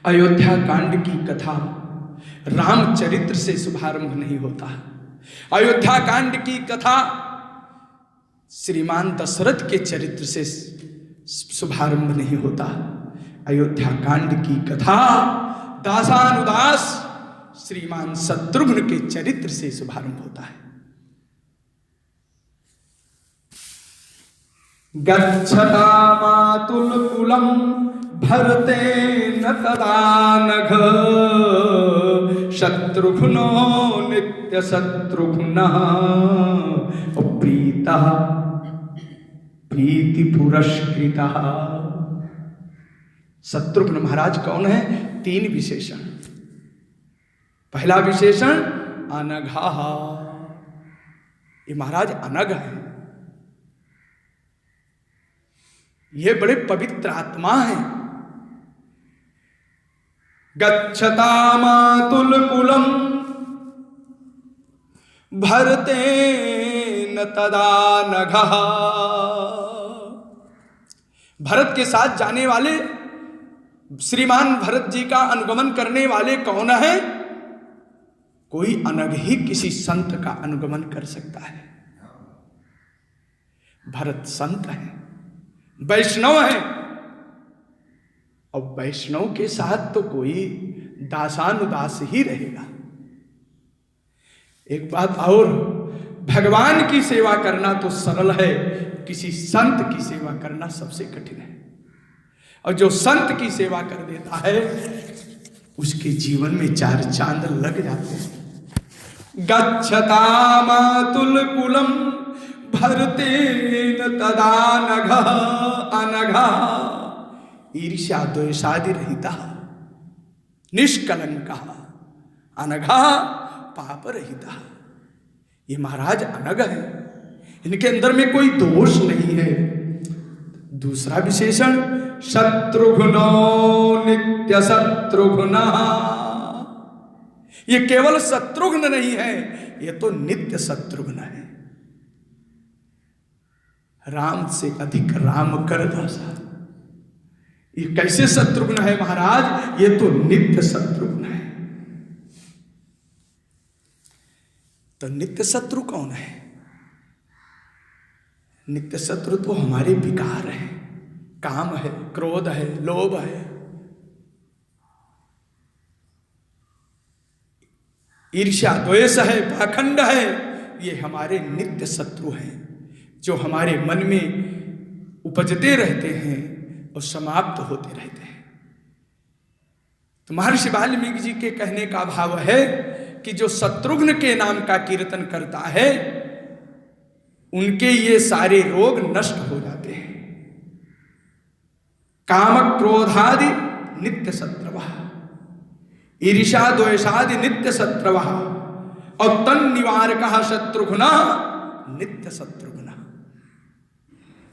अयोध्या कांड की कथा रामचरित्र से शुभारंभ नहीं होता। अयोध्या कांड की कथा श्रीमान दशरथ के चरित्र से शुभारंभ नहीं होता। अयोध्या कांड की कथा दासानुदास श्रीमान शत्रुघ्न के चरित्र से शुभारंभ होता है। गच्छता मातुल कुलम भरतेन तदा नघ शत्रुघ्नो नित्य शत्रुघ्नः प्रीतः प्रीति पुरस्कृतः। शत्रुघ्न महाराज कौन है? 3 विशेषण। पहला विशेषण अनघा, ये महाराज अनघ है, ये बड़े पवित्र आत्मा हैं। गच्छता मातुल कुलम भरतेन तदा नघः। भरत के साथ जाने वाले श्रीमान भरत जी का अनुगमन करने वाले कौन है? कोई अनघ ही किसी संत का अनुगमन कर सकता है। भरत संत है, वैष्णव है, और वैष्णव के साथ तो कोई दासानुदास ही रहेगा। एक बात और, भगवान की सेवा करना तो सरल है, किसी संत की सेवा करना सबसे कठिन है। और जो संत की सेवा कर देता है उसके जीवन में 4 चांद लग जाते हैं। गच्छता मातुल कुलम भरतेन तदा नघः अनघा ईर्ष्या द्वेषादि रहिता निष्कलंकः अनघा पाप रहिता। ये महाराज अनघ है, इनके अंदर में कोई दोष नहीं है। दूसरा विशेषण शत्रुघ्नो नित्य शत्रुघ्नः। ये केवल शत्रुघ्न नहीं है, ये तो नित्य शत्रुघ्न है। राम से अधिक राम कर दासा। ये कैसे शत्रुघ्न है महाराज? ये तो नित्य शत्रुघ्न है। तो नित्य शत्रु कौन है? नित्य शत्रु तो हमारे विकार है, काम है, क्रोध है, लोभ है, ईर्ष्या द्वेष है, पाखंड है। ये हमारे नित्य शत्रु हैं जो हमारे मन में उपजते रहते हैं और समाप्त होते रहते हैं। तो महर्षि वाल्मीकि जी के कहने का भाव है कि जो शत्रुघ्न के नाम का कीर्तन करता है उनके ये सारे रोग नष्ट हो जाते हैं। काम क्रोधादि नित्य शत्रवः, ईर्ष्या द्वेषादि नित्य शत्रवः, और तन निवारकः शत्रुघ्न नित्य शत्रुघ्न।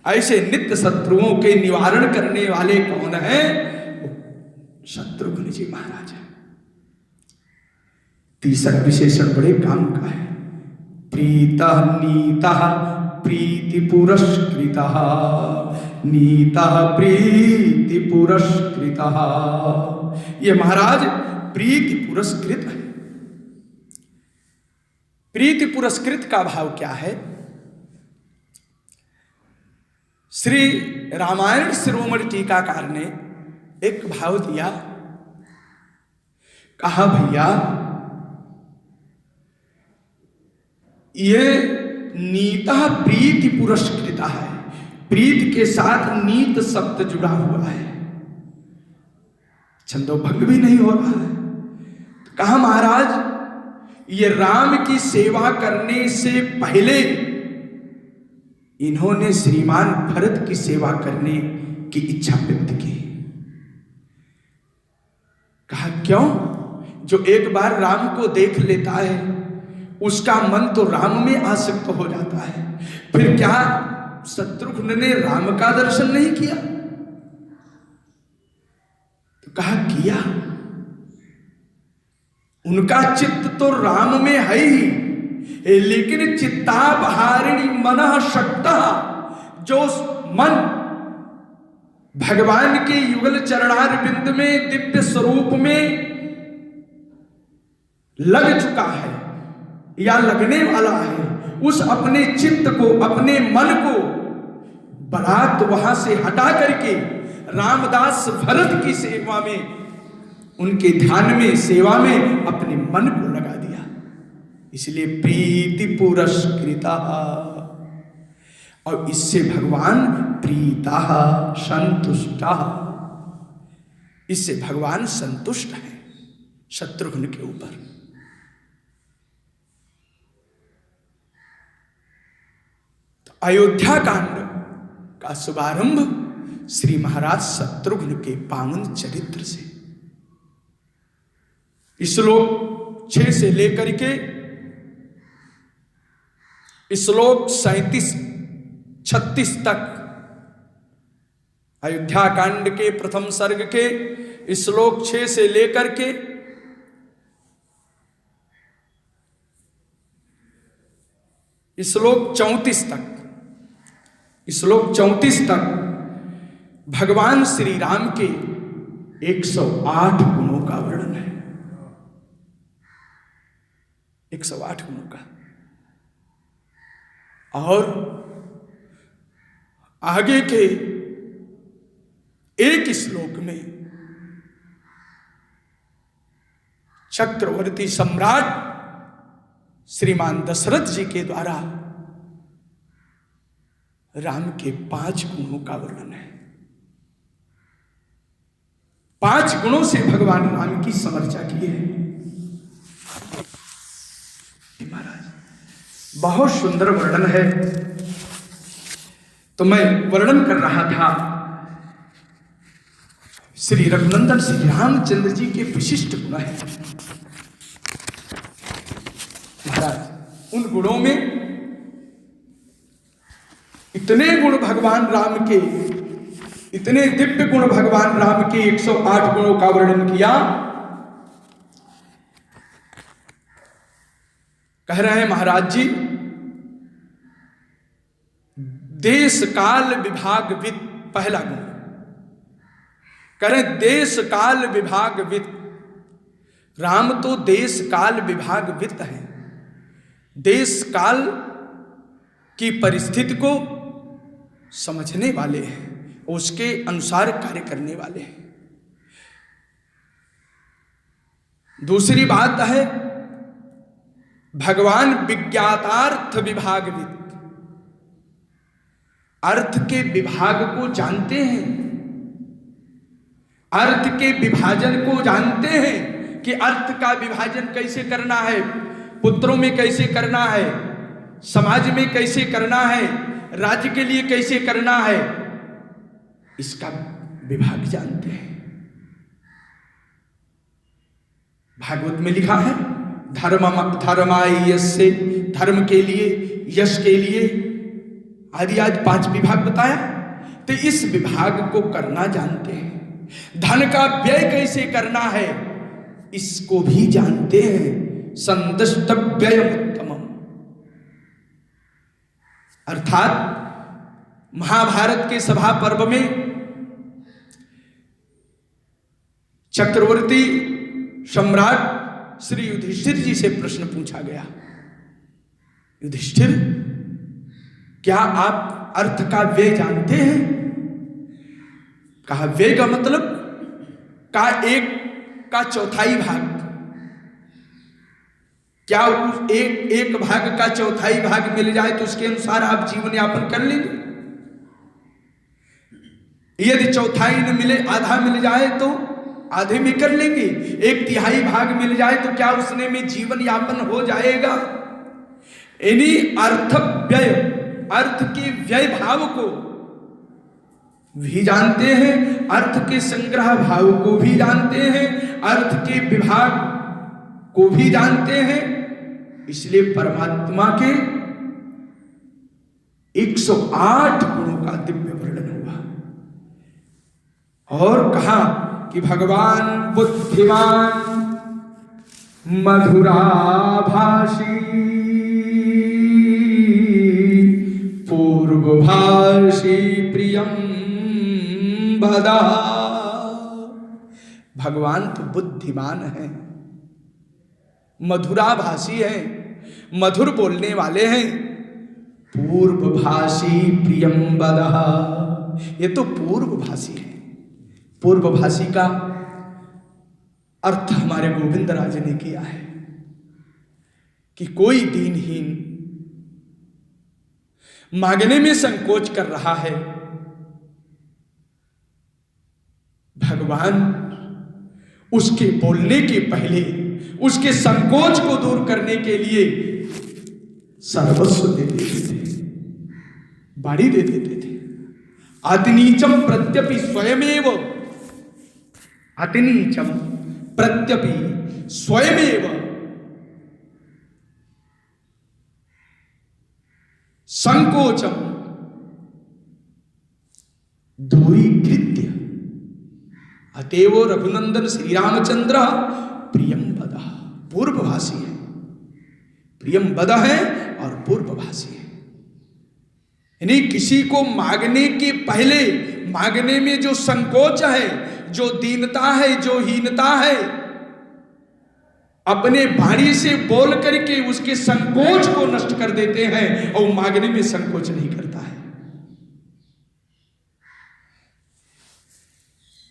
ऐसे नित्य शत्रुओं के निवारण करने वाले कौन है? शत्रुघ्न जी महाराज है। तीसरा विशेषण बड़े काम का है, प्रीतः नीतः प्रीति पुरस्कृतः। नीतः प्रीति पुरस्कृतः। ये महाराज प्रीति पुरस्कृत है। प्रीति पुरस्कृत का भाव क्या है? श्री रामायण शिरोमणि टीकाकार ने एक भाव दिया, कहा भैया ये नीतः प्रीति पुरस्कृता है, प्रीत के साथ नीत शब्द जुड़ा हुआ है, छंदोभंग भी नहीं हो रहा है। तो कहा महाराज ये राम की सेवा करने से पहले इन्होंने श्रीमान भरत की सेवा करने की इच्छा व्यक्त की। कहा क्यों? जो एक बार राम को देख लेता है उसका मन तो राम में आसक्त हो जाता है। फिर क्या शत्रुघ्न ने राम का दर्शन नहीं किया? तो कहा किया। उनका चित्त तो राम में है ही, लेकिन चित्तापहारिणी मनः शक्तः, जो मन भगवान के युगल चरणार बिंद में, दिव्य स्वरूप में लग चुका है या लगने वाला है, उस अपने चित्त को, अपने मन को बरात वहां से हटा करके रामदास भरत की सेवा में, उनके ध्यान में, सेवा में अपने मन को लगा दिया। इसलिए प्रीति पुरस्कृता, और इससे भगवान प्रीता संतुष्टा, इससे भगवान संतुष्ट है शत्रुघ्न के ऊपर। तो अयोध्या कांड का शुभारंभ श्री महाराज शत्रुघ्न के पावन चरित्र से। श्लोक 6 से लेकर के श्लोक 37-36 तक, अयोध्या कांड के प्रथम सर्ग के श्लोक 6 से लेकर के श्लोक 34 तक, श्लोक 34 तक भगवान श्री राम के 108 गुणों का वर्णन है। 108 गुणों का। और आगे के एक श्लोक में चक्रवर्ती सम्राट श्रीमान दशरथ जी के द्वारा राम के 5 गुणों का वर्णन है। 5 गुणों से भगवान राम की समर्चा की है। महाराज बहुत सुंदर वर्णन है। तो मैं वर्णन कर रहा था श्री रघुनंदन श्री रामचंद्र जी के विशिष्ट गुण है। महाराज उन गुणों में इतने गुण भगवान राम के, इतने दिव्य गुण भगवान राम के 108 गुणों का वर्णन किया। कह रहे हैं महाराज जी, देश काल विभाग वित्त, पहला गुण करें देश काल विभाग वित्त। राम तो देश काल विभाग वित्त है। देश काल की परिस्थिति को समझने वाले हैं, उसके अनुसार कार्य करने वाले हैं। दूसरी बात है भगवान विज्ञातार्थ विभाग वित्त, अर्थ के विभाग को जानते हैं, अर्थ के विभाजन को जानते हैं कि अर्थ का विभाजन कैसे करना है, पुत्रों में कैसे करना है, समाज में कैसे करना है, राज्य के लिए कैसे करना है, इसका विभाग जानते हैं। भागवत में लिखा है धर्माय यस्य, धर्म के लिए, यश के लिए आदि आज 5 विभाग बताया। तो इस विभाग को करना जानते हैं। धन का व्यय कैसे करना है इसको भी जानते हैं। संदष्ट व्यय उत्तमम, अर्थात महाभारत के सभा पर्व में चक्रवर्ती सम्राट श्री युधिष्ठिर जी से प्रश्न पूछा गया, युधिष्ठिर क्या आप अर्थ का व्यय जानते हैं? कहा व्यय का मतलब का 1/4 भाग, क्या उस एक भाग का 1/4 भाग मिल जाए तो उसके अनुसार आप जीवन यापन कर लेंगे? यदि 1/4 न मिले, आधा मिल जाए तो आधे में कर लेंगे। 1/3 भाग मिल जाए तो क्या उसने में जीवन यापन हो जाएगा? यानी अर्थ व्यय, अर्थ के व्यय भाव को भी जानते हैं, अर्थ के संग्रह भाव को भी जानते हैं, अर्थ के विभाग को भी जानते हैं। इसलिए परमात्मा के 108 गुणों का दिव्य वर्णन हुआ। और कहा कि भगवान बुद्धिमान मधुराभाषी पूर्वभाषी प्रियम मदः। भगवान तो बुद्धिमान है, मधुराभाषी है, मधुर बोलने वाले हैं। पूर्वभाषी प्रियम वदः, ये तो पूर्वभाषी है। पूर्वभाषी का अर्थ हमारे गोविंद राज ने किया है कि कोई दीनहीन मांगने में संकोच कर रहा है, भगवान उसके बोलने के पहले उसके संकोच को दूर करने के लिए सर्वस्व दे देते थे, बाड़ी दे देते थे। अतिनीचम प्रत्यपि स्वयमेव, अतिनीचम प्रत्यपि स्वयमेव संकोचम दूरीकृत्य, अतएव रघुनंदन श्री रामचंद्र प्रियम वदः। पूर्वभाषी है, प्रियम वदः है और पूर्वभाषी है। यानी किसी को मांगने के पहले, मांगने में जो संकोच है, जो दीनता है, जो हीनता है, अपने वाणी से बोल करके उसके संकोच को नष्ट कर देते हैं और मांगने में संकोच नहीं करता है।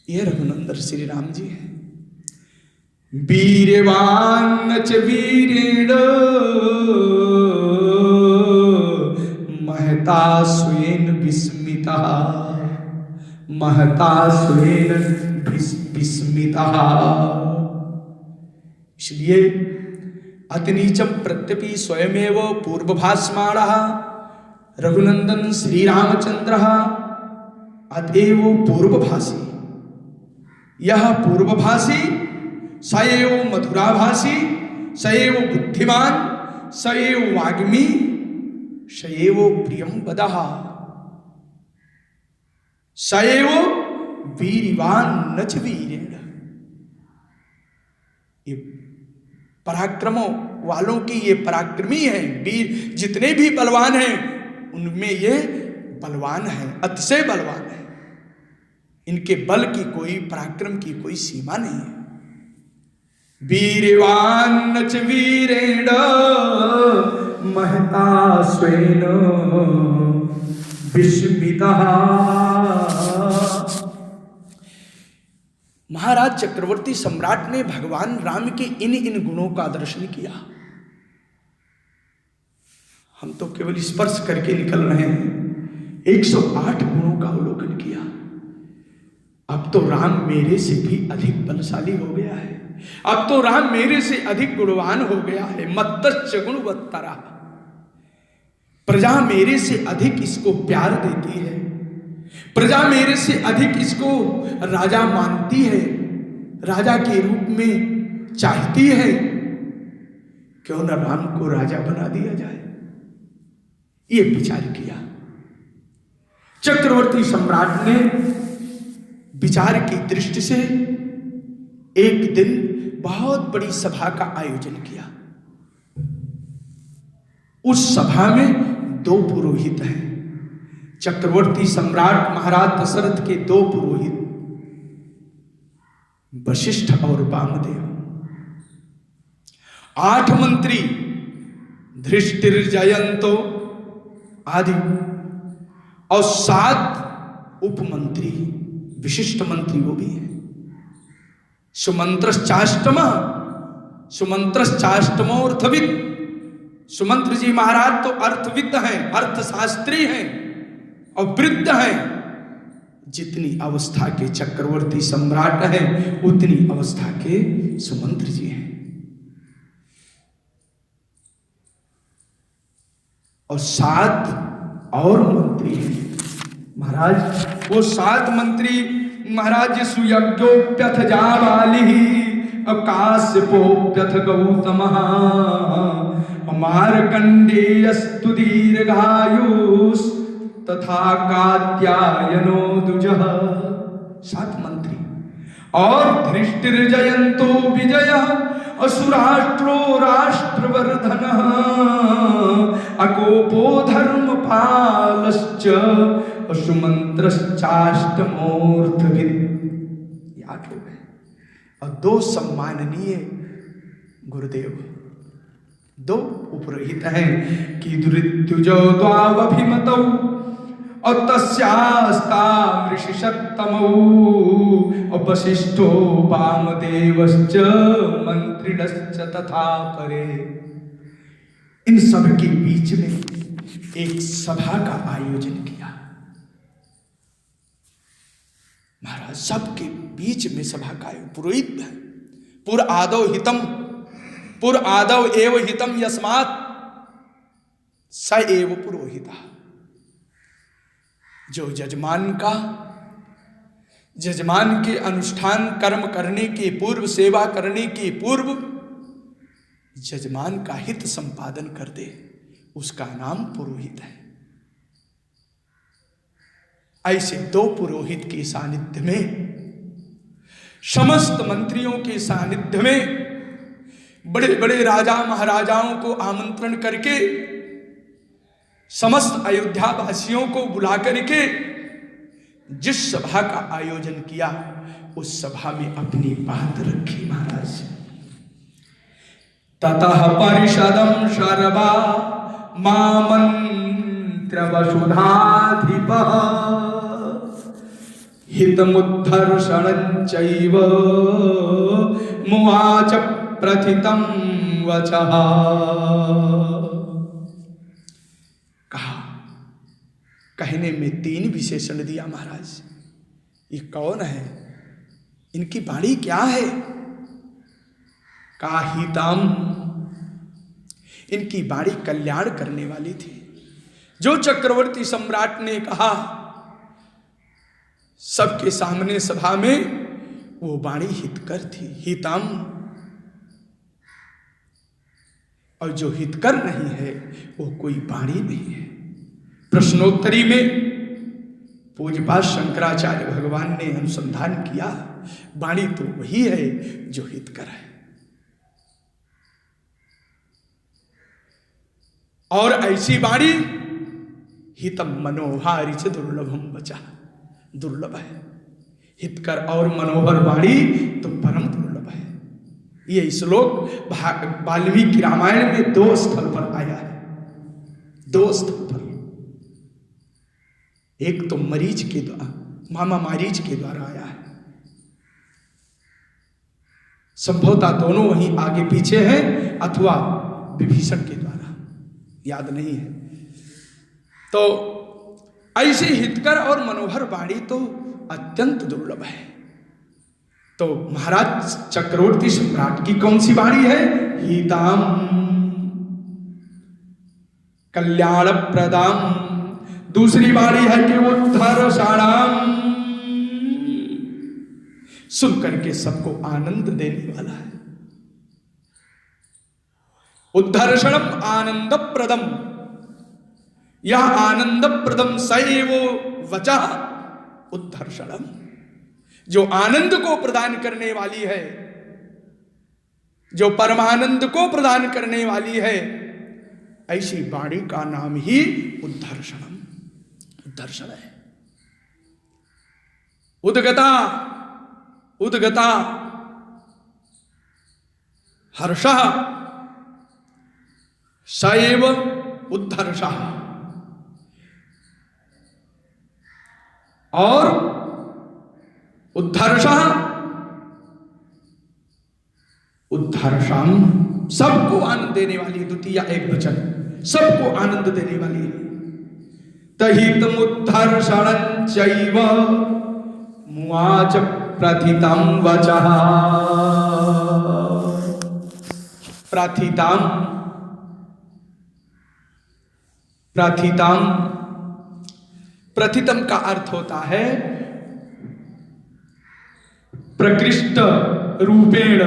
यह रघुनंदन श्री राम जी है। वीरवान च वीरेण महता स्वेन विस्मिता, महता स्वेन विस्मिता। इसलिए अतिनीचम प्रत्यपि स्वयमेव पूर्वभाषमाणः रघुनंदन श्री रामचंद्र अतएव पूर्वभाषी। यह पूर्वभाषी सएव मधुराभाषी, सएव बुद्धिमान, सएव वाग्मी, सएव प्रियम वदः, सएव वीरवान न च वीरेण। ये पराक्रमों वालों की ये पराक्रमी है। वीर जितने भी बलवान हैं उनमें ये बलवान है, अतिशय बलवान है। इनके बल की कोई, पराक्रम की कोई सीमा नहीं है। वीरवान च वीरेण महता स्वेन विस्मितः। महाराज चक्रवर्ती सम्राट ने भगवान राम के इन गुणों का दर्शन किया। हम तो केवल स्पर्श करके निकल रहे हैं। 108 गुणों का अवलोकन किया। अब तो राम मेरे से भी अधिक बलशाली हो गया है, अब तो राम मेरे से अधिक गुणवान हो गया है। मत्तश्च गुणवत्तरा, प्रजा मेरे से अधिक इसको प्यार देती है, प्रजा मेरे से अधिक इसको राजा मानती है, राजा के रूप में चाहती है। क्यों न राम को राजा बना दिया जाए। ये विचार किया चक्रवर्ती सम्राट ने। विचार की दृष्टि से एक दिन बहुत बड़ी सभा का आयोजन किया। उस सभा में 2 पुरोहित हैं। चक्रवर्ती सम्राट महाराज दशरथ के 2 पुरोहित, वशिष्ठ और वामदेव। 8 मंत्री, धृष्टिर्जयंतो आदि, और 7 उपमंत्री, विशिष्ट मंत्री वो भी है। सुमंत्रश्चाष्टम, सुमंत्रश्चाष्टमो अर्थविद। सुमंत्र जी महाराज तो अर्थविद हैं, अर्थशास्त्री हैं और वृद्ध हैं। जितनी अवस्था के चक्रवर्ती सम्राट हैं उतनी अवस्था के सुमंत्र जी हैं। और 7 और मंत्री हैं महाराज। वो 7 मंत्री महाराज सुयज्ञोप्यथ जाबालिः काश्यपोप्यथ गौतमः मार्कण्डेयस्तु दीर्घायुष तथा कात्यायनो दुजः। 7 मंत्री। और धृष्टिर्जयंतो विजयः असुराष्ट्रो राष्ट्रवर्धनः अकोपो धर्मपालश्च पशुमंत्रश्चाष्टमूर्धविद, याद हो गए। और दो सम्माननीय गुरुदेव, दो उपरोहित हैं कि दुरित्युजो द्वावभिमतौ और तस्यास्ताम ऋषिषत्तमौ और वशिष्ठो वामदेवश्च मंत्रिणश्च तथा परे। इन सब के बीच में एक सभा का आयोजन किया महाराज। सबके बीच में सभा का पुरोहित है। पुर आदौ हितम, पुर आदौ एव हितम यस्मात् स एव पुरोहिता। जो जजमान के अनुष्ठान कर्म करने के पूर्व, सेवा करने के पूर्व जजमान का हित संपादन कर दे, उसका नाम पुरोहित है। ऐसे दो पुरोहित के सानिध्य में, समस्त मंत्रियों के सानिध्य में, बड़े बड़े राजा महाराजाओं को आमंत्रण करके, समस्त अयोध्या वासियों को बुला करके जिस सभा का आयोजन किया, उस सभा में अपनी बात रखी महाराज। ततः परिषदं शर्वा मामंत्र वसुधाधिपः हितमुद्धर्षणं चैव मुवाच प्रथितं वचः। कहा, कहने में तीन विशेषण दिया महाराज। ये कौन है, इनकी वाणी क्या है? काहिताम, इनकी वाणी कल्याण करने वाली थी। जो चक्रवर्ती सम्राट ने कहा सबके सामने सभा में, वो वाणी हितकर थी, हितम। और जो हितकर नहीं है वो कोई वाणी नहीं है। प्रश्नोत्तरी में पूज्यपाद शंकराचार्य भगवान ने अनुसंधान किया, वाणी तो वही है जो हितकर है। और ऐसी वाणी हितम मनोहारी च दुर्लभम बचा, दुर्लभ है। हितकर और मनोहर वाणी तो परम दुर्लभ है। ये श्लोक वाल्मीकि रामायण में दो स्थल पर आया है, दो स्थल पर। एक तो मरीच के द्वारा, मामा मारीच के द्वारा आया है। संभवतः दोनों वहीं आगे पीछे हैं, अथवा विभीषण के द्वारा, याद नहीं है। तो ऐसे हितकर और मनोहर वाणी तो अत्यंत दुर्लभ है। तो महाराज चक्रवर्ती सम्राट की कौन सी वाणी है? हिताम, कल्याण प्रदाम। दूसरी वाणी है कि उद्धर्षणाम, सुन करके सबको आनंद देने वाला है। उद्धर्षणम आनंद प्रदम, यह आनंद प्रदम सैव वचः उद्धर्षणम, जो आनंद को प्रदान करने वाली है, जो परमानंद को प्रदान करने वाली है, ऐसी वाणी का नाम ही उद्धर्षणम, उद्धर्षण है। उद्गता, उद्गता हर्षः सैव उद्धर्षः। और उद्धर्षः, उद्धर्षम, सबको आनंद देने वाली, द्वितीय एक वचन, सबको आनंद देने वाली है। तहितमुद्धर्षणं चैव मुवाच प्रथितं वचः। प्रथितं, प्रथितं, प्रथितम का अर्थ होता है प्रकृष्ट रूपेण,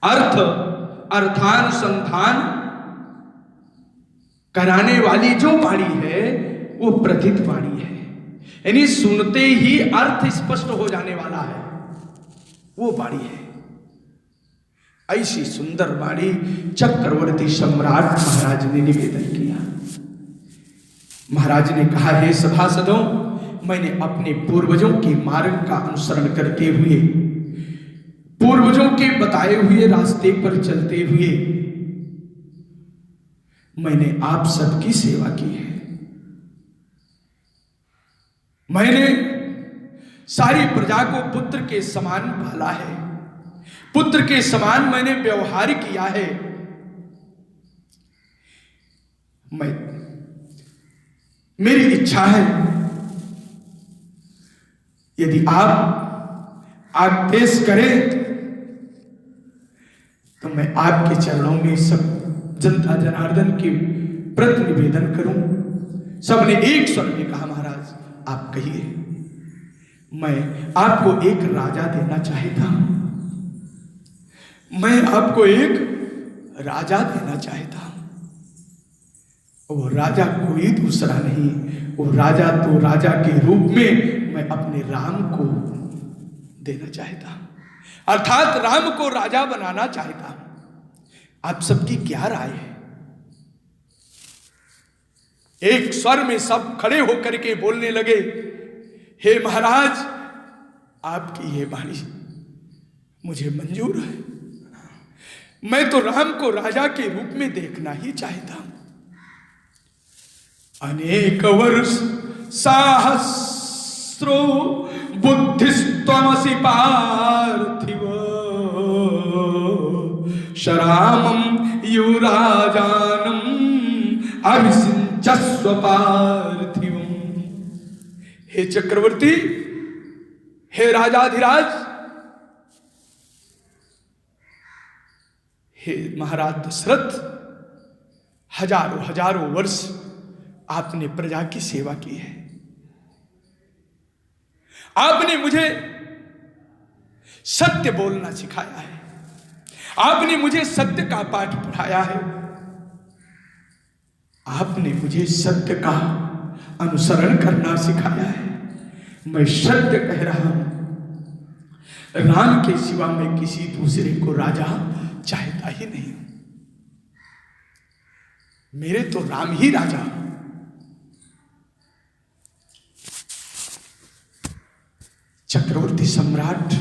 अर्थ अर्थानुसंधान कराने वाली जो वाणी है वो प्रथित वाणी है। यानी सुनते ही अर्थ स्पष्ट हो जाने वाला है, वो वाणी है। ऐसी सुंदर वाणी चक्रवर्ती सम्राट महाराज ने निवेदन किया। महाराज ने कहा, हे सभासदों, मैंने अपने पूर्वजों के मार्ग का अनुसरण करते हुए, पूर्वजों के बताए हुए रास्ते पर चलते हुए मैंने आप सबकी सेवा की है। मैंने सारी प्रजा को पुत्र के समान पाला है, पुत्र के समान मैंने व्यवहार किया है। मेरी इच्छा है, यदि आप आदेश करें तो मैं आपके चरणों में सब जनता जनार्दन के प्रति निवेदन करूं। सबने एक स्वर में कहा, महाराज आप कहिए। मैं आपको एक राजा देना चाहता हूं, मैं आपको एक राजा देना चाहता हूं। वो राजा कोई दूसरा नहीं, वो राजा तो राजा के रूप में मैं अपने राम को देना चाहता हूं, अर्थात राम को राजा बनाना चाहता हूं। आप सबकी क्या राय है? एक स्वर में सब खड़े होकर के बोलने लगे, हे महाराज, आपकी ये वाणी मुझे मंजूर है। मैं तो राम को राजा के रूप में देखना ही चाहता हूं। अनेक वर्ष सहस्रो बुद्धिस्त्वमसि पार्थिव, शरामं युराजानम अभिषिञ्चस्व पार्थिवम्। हे चक्रवर्ती, हे राजाधिराज, हे महाराज दशरथ, हजारों हजारों वर्ष आपने प्रजा की सेवा की है। आपने मुझे सत्य बोलना सिखाया है, आपने मुझे सत्य का पाठ पढ़ाया है, आपने मुझे सत्य का अनुसरण करना सिखाया है। मैं सत्य कह रहा हूं, राम के सिवा मैं किसी दूसरे को राजा चाहता ही नहीं। मेरे तो राम ही राजा। चक्रवर्ती सम्राट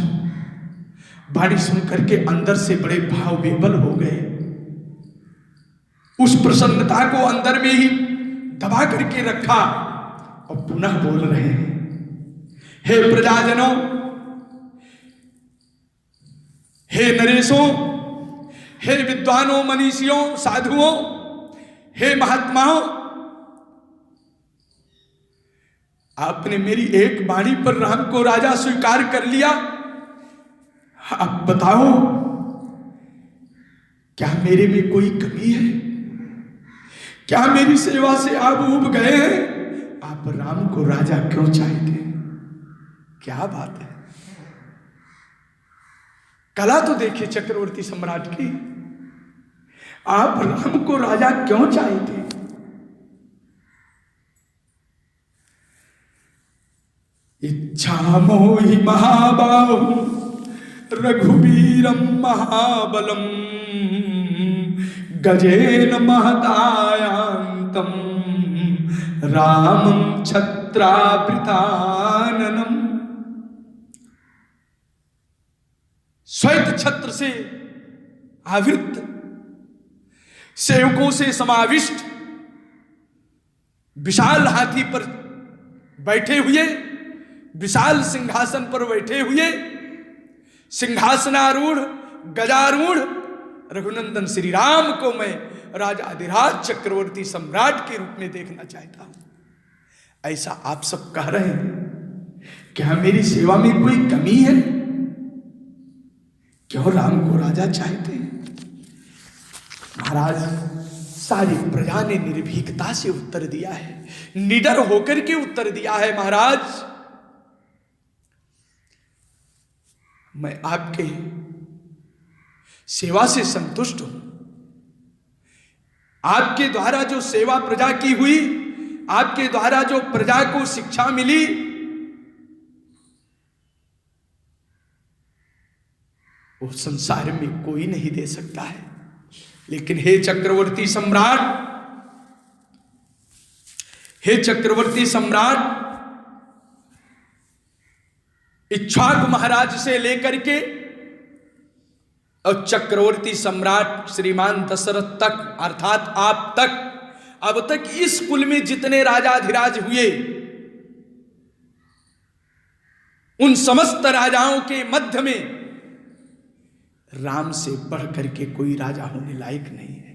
वाणी सुनकर के अंदर से बड़े भाव विह्वल हो गए। उस प्रसन्नता को अंदर में ही दबा करके रखा और पुनः बोल रहे हैं, हे प्रजाजनों, हे नरेशों, हे विद्वानों, मनीषियों, साधुओं, हे महात्माओं, आपने मेरी एक वाणी पर राम को राजा स्वीकार कर लिया। आप बताओ, क्या मेरे में कोई कमी है? क्या मेरी सेवा से आप ऊब गए हैं? आप राम को राजा क्यों चाहते हैं? क्या बात है? कला तो देखिए चक्रवर्ती सम्राट की। आप राम को राजा क्यों चाहते हैं? इच्छा मोहि महाबाहु रघुवीरम महाबलम गजेन महदायांतम रामं छत्रावृताननम। श्वेत छत्र से आवृत, सेवकों से समाविष्ट, विशाल हाथी पर बैठे हुए, विशाल सिंहासन पर बैठे हुए, सिंहासनारूढ़ गजारूढ़ रघुनंदन श्री राम को मैं राजाधिराज चक्रवर्ती सम्राट के रूप में देखना चाहता हूं। ऐसा आप सब कह रहे हैं, क्या मेरी सेवा में कोई कमी है? क्यों राम को राजा चाहते हैं? महाराज, सारी प्रजा ने निर्भीकता से उत्तर दिया है, निडर होकर के उत्तर दिया है। महाराज, मैं आपके सेवा से संतुष्ट हूं। आपके द्वारा जो सेवा प्रजा की हुई, आपके द्वारा जो प्रजा को शिक्षा मिली, वो संसार में कोई नहीं दे सकता है। लेकिन हे चक्रवर्ती सम्राट, हे चक्रवर्ती सम्राट, इक्ष्वाकु महाराज से लेकर के और चक्रवर्ती सम्राट श्रीमान दशरथ तक, अर्थात आप तक, अब तक इस कुल में जितने राजाधिराज हुए, उन समस्त राजाओं के मध्य में राम से बढ़ करके कोई राजा होने लायक नहीं है।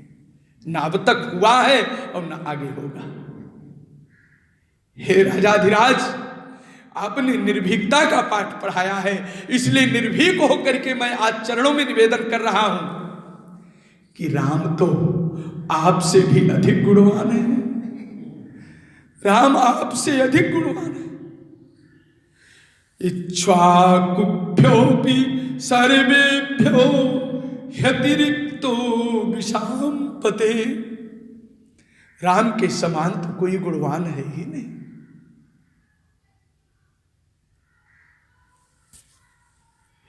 ना अब तक हुआ है और ना आगे होगा। हे राजाधिराज, आपने निर्भीकता का पाठ पढ़ाया है, इसलिए निर्भीक होकर के मैं आज चरणों में निवेदन कर रहा हूं कि राम तो आपसे भी अधिक गुणवान है। राम आपसे अधिक गुणवान है। इक्ष्वाकुभ्योऽपि सर्वेभ्यो ह्यतिरिक्तो विशांपते। राम के समान तो कोई गुणवान है ही नहीं।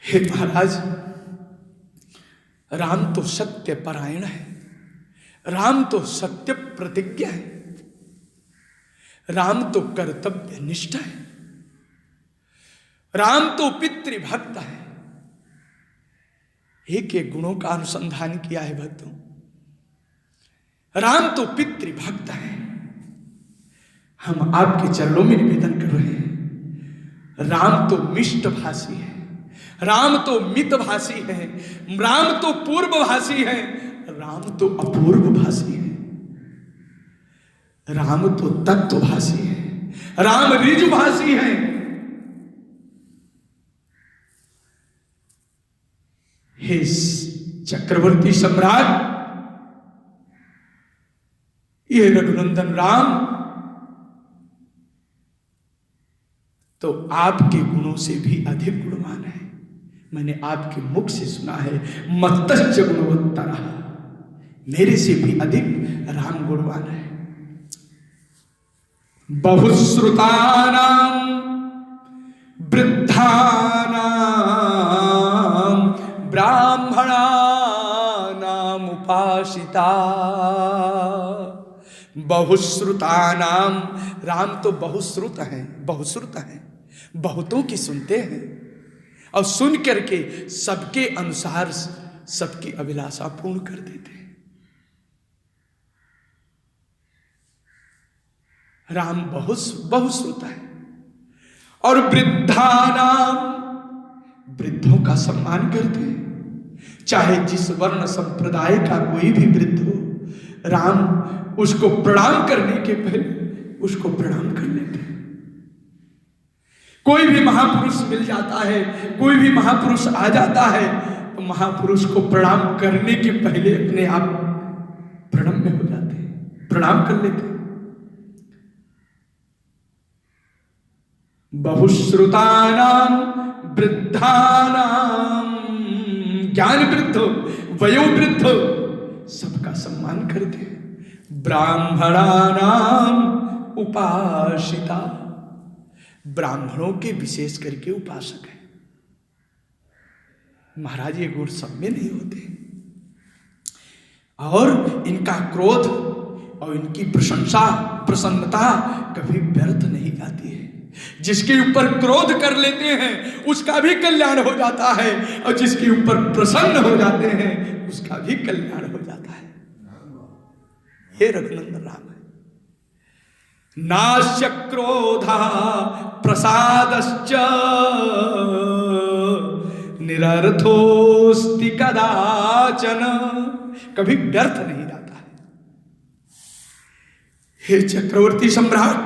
हे महाराज, राम तो सत्य परायण है, राम तो सत्य प्रतिज्ञा है, राम तो कर्तव्य निष्ठ है, राम तो पितृभक्त है। एक एक गुणों का अनुसंधान किया है भक्तों। राम तो पितृभक्त है। हम आपके चरणों में निवेदन कर रहे हैं, राम तो मिष्टभाषी है, राम तो मितभाषी है, राम तो पूर्वभाषी है, राम तो अपूर्वभाषी है, राम तो तत्वभाषी है, राम ऋजुभाषी है। हे चक्रवर्ती सम्राट, ये रघुनंदन राम तो आपके गुणों से भी अधिक गुणवान है। मैंने आपके मुख से सुना है, मत्तश्च गुणवत्तरः, मेरे से भी अधिक राम गुणवान है। बहुश्रुतानां वृद्धानां ब्राह्मणानां उपासिता। बहुश्रुतानां, राम तो बहुश्रुत हैं, बहुश्रुत हैं, बहुतों की सुनते हैं और सुन करके सबके अनुसार सबकी अभिलाषा पूर्ण कर देते हैं। राम बहुश्रुत है। और वृद्धानाम, वृद्धों का सम्मान करते हैं, चाहे जिस वर्ण संप्रदाय का कोई भी वृद्ध हो, राम उसको प्रणाम करने के पहले उसको प्रणाम कर लेते हैं। कोई भी महापुरुष मिल जाता है, कोई भी महापुरुष आ जाता है, तो महापुरुष को प्रणाम करने के पहले अपने आप प्रणम्य हो जाते हैं, प्रणाम कर लेते हैं। बहुश्रुतानां वृद्धानां, ज्ञान वृद्ध, वयोवृद्ध, सबका सम्मान करते हैं। ब्राह्मणानां उपासिता, ब्राह्मणों के विशेष करके उपासक है। महाराज ये गुण सब में नहीं होते, और इनका क्रोध और इनकी प्रशंसा, प्रसन्नता कभी व्यर्थ नहीं जाती है। जिसके ऊपर क्रोध कर लेते हैं उसका भी कल्याण हो जाता है, और जिसके ऊपर प्रसन्न हो जाते हैं उसका भी कल्याण हो जाता है। ये रघुनंदन राम है। नास्य क्रोधा प्रसादश्च निरर्थोस्ति कदाचन, कभी व्यर्थ नहीं जाता है। हे चक्रवर्ती सम्राट,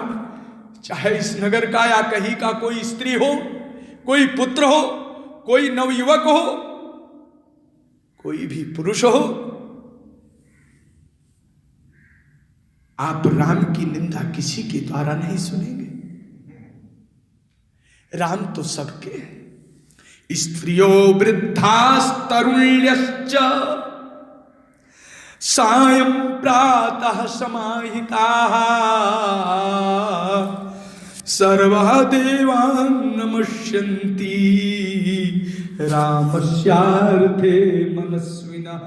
चाहे इस नगर का या कहीं का कोई स्त्री हो, कोई पुत्र हो, कोई नवयुवक हो, कोई भी पुरुष हो, आप राम की निंदा किसी के द्वारा नहीं सुनेंगे। राम तो सबके हैं। स्त्रियो वृद्धास्तरुण्यश्च सायं प्रातः समाहिताः सर्वा देवान् नमस्यन्ति रामस्यार्थे मनस्विनः।